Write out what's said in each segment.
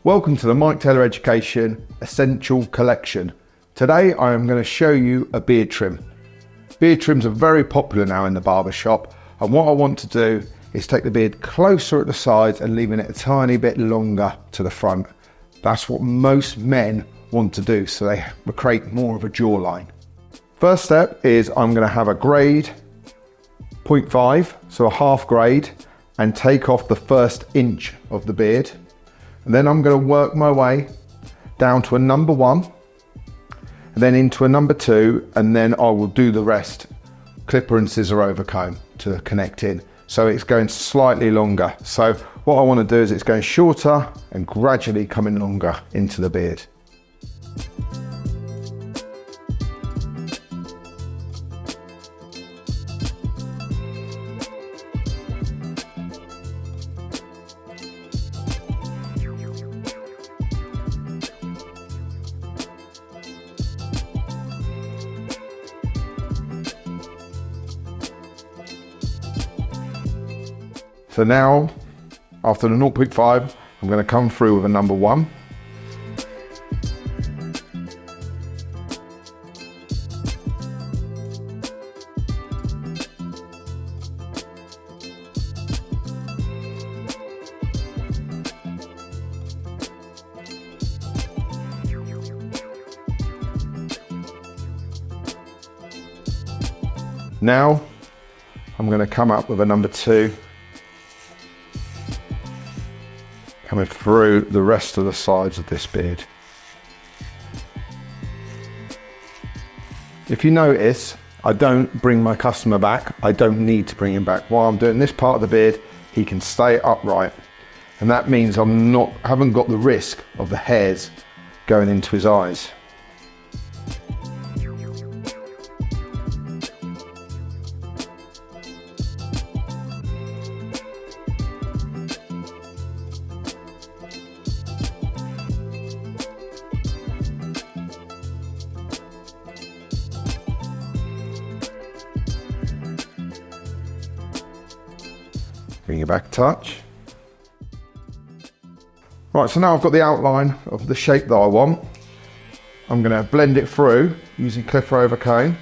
Welcome to the Mike Taylor Education Essential Collection. Today I am going to show you a beard trim. Beard trims are very popular now in the barber shop, and what I want to do is take the beard closer at the sides and leaving it a tiny bit longer to the front. That's what most men want to do, so they create more of a jawline. First step is I'm going to have a grade 0.5, so a half grade, and take off the first inch of the beard. And then I'm going to work my way down to a number 1, and then into a number 2, and then I will do the rest clipper and scissor over comb to connect in. So it's going slightly longer. So what I want to do is it's going shorter and gradually coming longer into the beard. So now, after the 0.5, I'm going to come through with a number 1. Now, I'm going to come up with a number 2. Coming through the rest of the sides of this beard. If you notice, I don't bring my customer back. I don't need to bring him back. While I'm doing this part of the beard, he can stay upright. And that means haven't got the risk of the hairs going into his eyes. Bring it back a touch. Right, so now I've got the outline of the shape that I want. I'm going to blend it through using clipper over comb.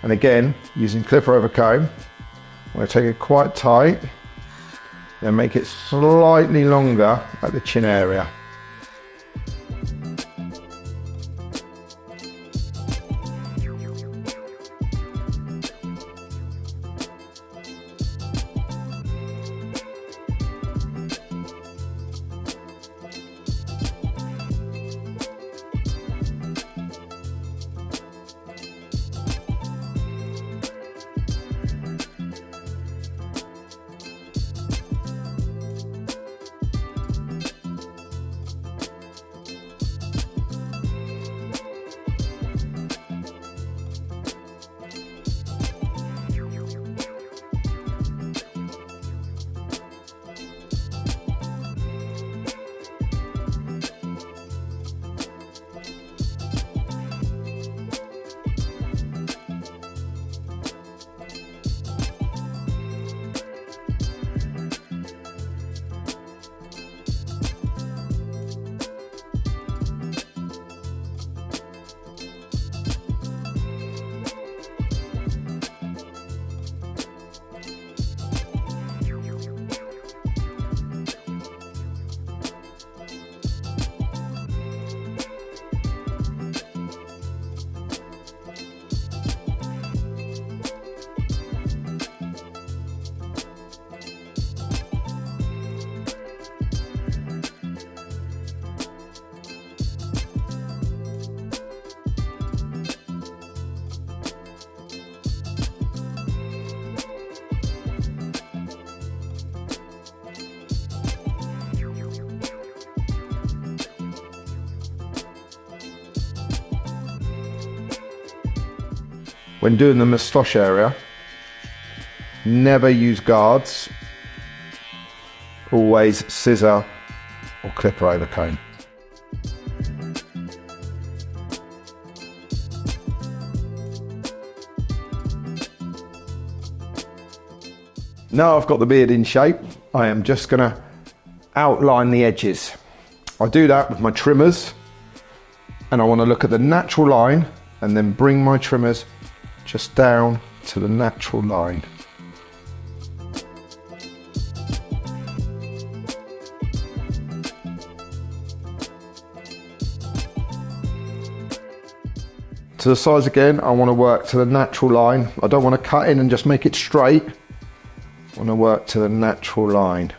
And again, using clipper over comb, I'm going to take it quite tight and make it slightly longer at the chin area. When doing the moustache area, never use guards, always scissor or clipper over comb. Now I've got the beard in shape, I am just going to outline the edges. I do that with my trimmers, and I want to look at the natural line and then bring my trimmers just down to the natural line. To the sides again, I want to work to the natural line. I don't want to cut in and just make it straight. I want to work to the natural line.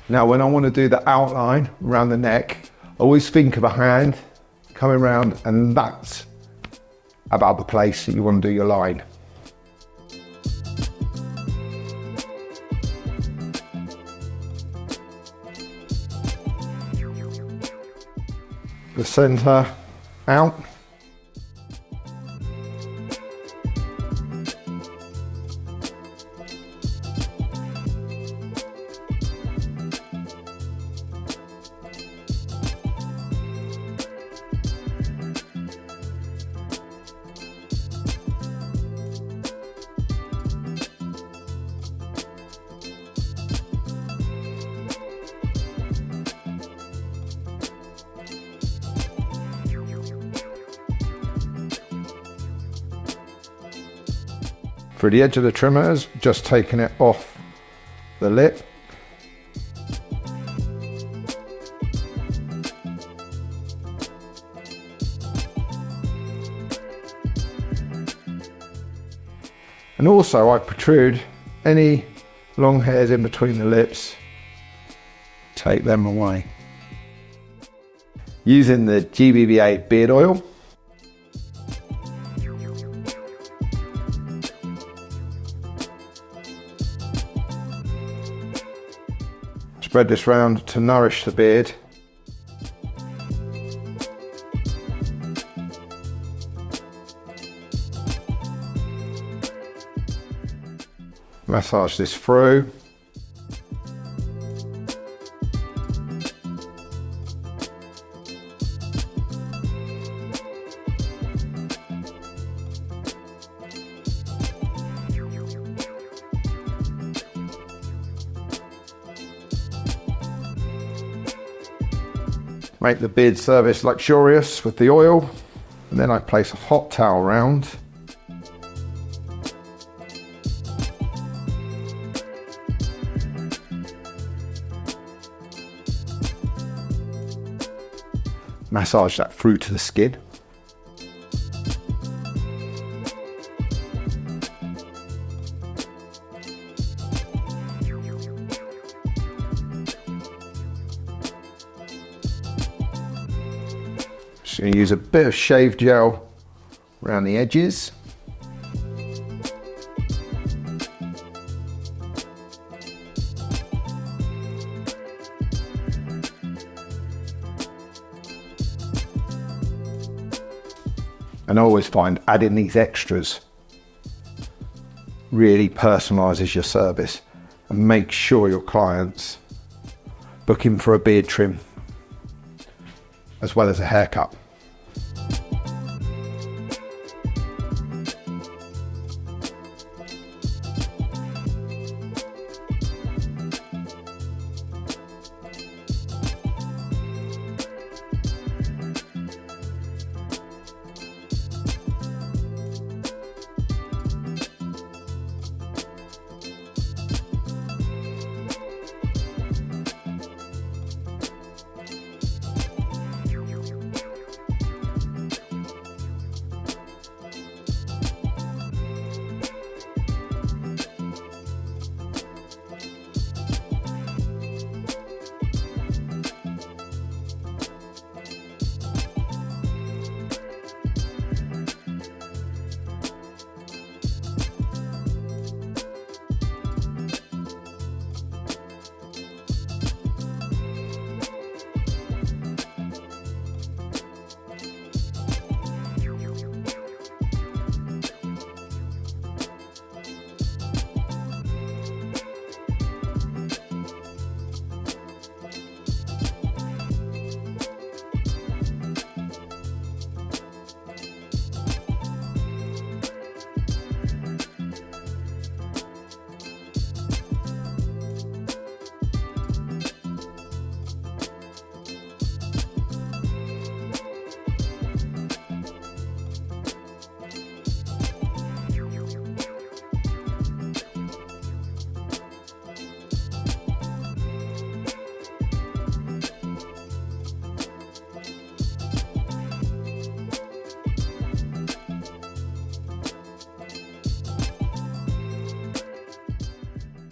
Now when I want to do the outline around the neck, I always think of a hand coming around, and that's about the place that you want to do your line. The centre out. For the edge of the trimmers, just taking it off the lip. And also I protrude any long hairs in between the lips, take them away. Using the GBBA beard oil, spread this round to nourish the beard. Massage this through. Make the beard service luxurious with the oil, and then I place a hot towel round. Massage that through to the skin. Just going to use a bit of shave gel around the edges. And I always find adding these extras really personalises your service and makes sure your clients book in for a beard trim as well as a haircut.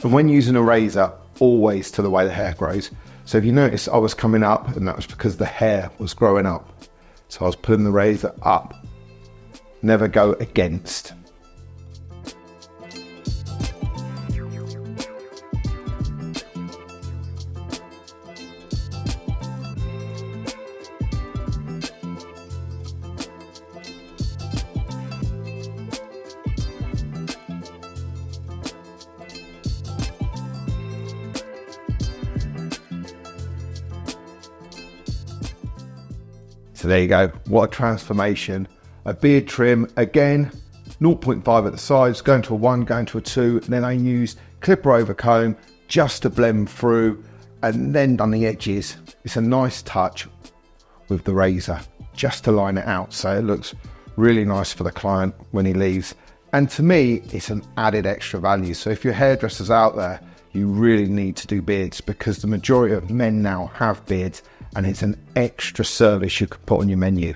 And when using a razor, always to the way the hair grows. So if you notice, I was coming up, and that was because the hair was growing up. So I was putting the razor up. Never go against. So there you go, what a transformation. A beard trim, again, 0.5 at the sides, going to a 1, going to a 2, then I used clipper over comb just to blend through, and then done the edges. It's a nice touch with the razor, just to line it out, so it looks really nice for the client when he leaves. And to me, it's an added extra value. So if you're hairdressers out there, you really need to do beards, because the majority of men now have beards, and it's an extra service you can put on your menu.